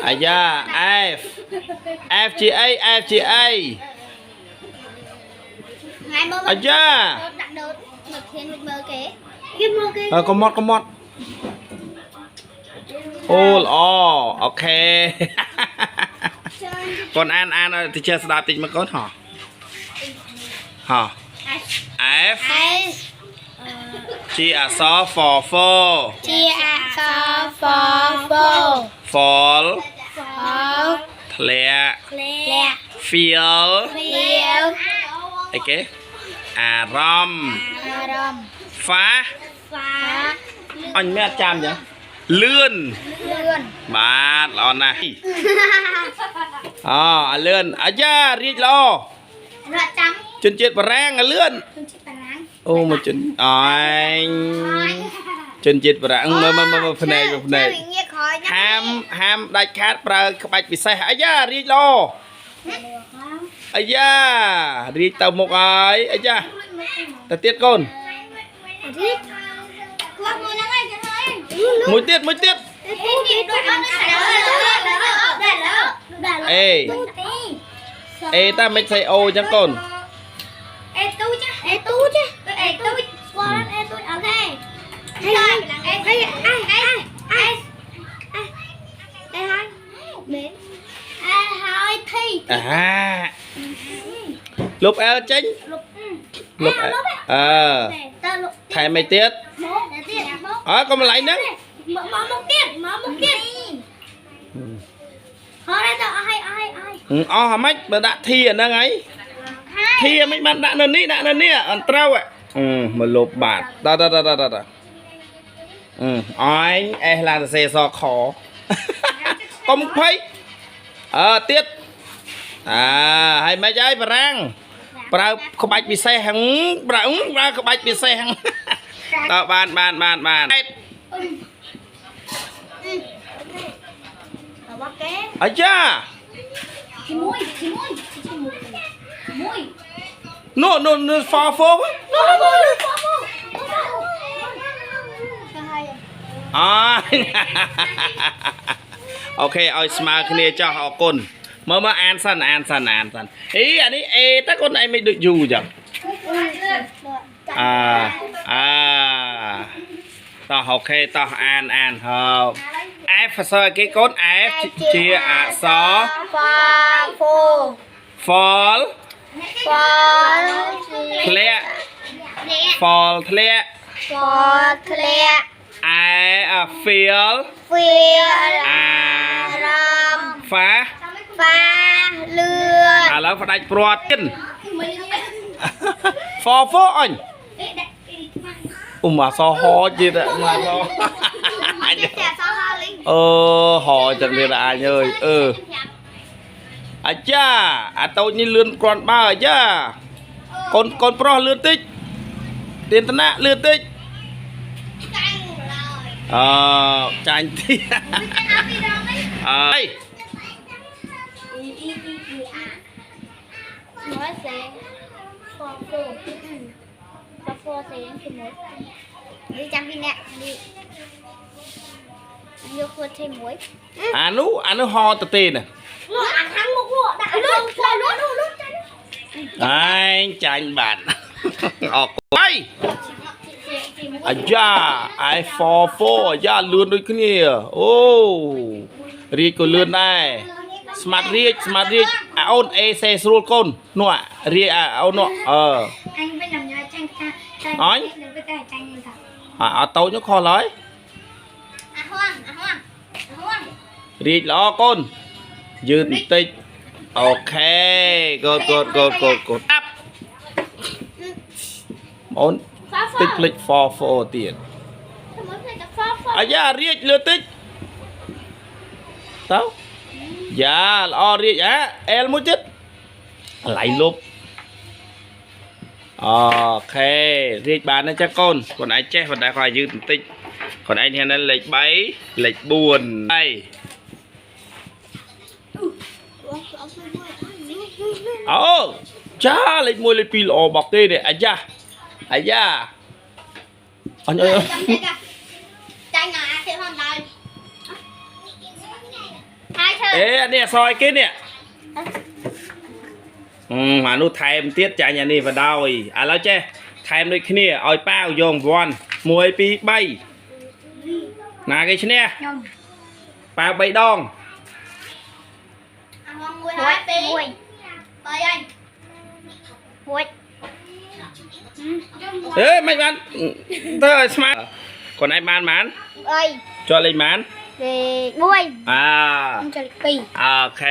អាយ៉ា F F G A F G A អាយ៉ាកុំមកអូល្អអូខេកូនអានទៅចេះស្ដាប់តិចមកកូនហ៎F G អក្សរ for fall ធ្លាក់ feel អីគេអារម្មណ៍ fast អញមិនចាំចឹងលឿនបាទល្អណាស់អាលឿនអាយ៉ារៀបល្អជនជាតិបារាំងអាលឿនអូមកជនជាតិបារាំងមើលភ្នែកហាមដាច់ខាតប្រើក្បាច់ពិសេសអាយ៉ារៀបល្អអាយ៉ារៀបទៅមុខហើយអាយ៉ាទៅទៀតកូនមួយទៀតអេតាមិនស្អីអូចឹងកូនអេទូចាអូខេលុប L ចេញលុបថែមមិនទៀតកុំឡៃហ្នឹងមកទៀតអស់ហ្មិចបើដាក់ធីអាហ្នឹងហើយធីមិនបានដាក់នៅនេះអត់ត្រូវមកលុបបាទតអញអេឡាទៅសេសខកុំភ័យទៀតហើយមិនអីបារាំងប្រើក្បាច់ពិសេសហ្នឹងប្រើក្បាច់ពិសេសហ្នឹងតើបានអាយ៉ាNo, far forward. Ok, ơi smile kia cho họ côn. Mà an săn. Ý anh ấy tất con này mới được dù chẳng. Tao ok, tao an hợp. F sao cái cốt F chia số fallធ្លាក់ fall ធ្លាក់ feel អារម្មណ៍ fast លឿនឥឡូវផ្ដាច់ព្រាត់ទៀត for អញមកសហទៀតមកសហចឹងទៀតអញអើយអាចាអាតូចនេះលឿនគ្រាន់បើអាចាកូនប្រុសលឿនតិចទានតនៈលឿនតិចចាញ់តិចចាំពីអ្នកយកខ្លួនthêm muốiអានោះហទៅទេណាចាញ់បាទអរគុណអាយ៉ា I44 អាយ៉ាលឿនដូចគ្នាអូរៀបក៏លឿនដែរស្មាត់រៀបអូនអេសេស្រួលកូននោះរៀបអូននោះអញវិញញ៉ាំចាញ់អញអត់តូចនោះខុសហើយរៀបល្អកូនយឺតបន្តិចអូខេកូនអាប់អូនតិចភ្លេច44ទៀតអាយ៉ារៀបលឿនតិចតើយ៉ាល្អរៀបL មួយទៀតឡៃលុបអូខេរៀបបានទេចាកូនឯងចេះបណ្ដាគាត់យឺតបន្តិចគាត់ឯងនេះលេខ3លេខ4ហើយអូចាលេខ1លេខ2ល្អបកទេអាយ៉ាអញចាញ់អាទេផងដែរ เอ๊ะเนี่ยซอยกินเนี่ยมานูไทม์เตี้ยจ่ายอย่างนี้มาดาวอีแล้วเจ้ไทม์ด้วยขี้เนี่ยเอาป้าโยงวอนมวยปีใบนาcái chứ nèป้าใบดองเอ้ยไม่มันเธอสมาร์ทคนไอ้มันcho lên mán บุ้ย à จะปี à ok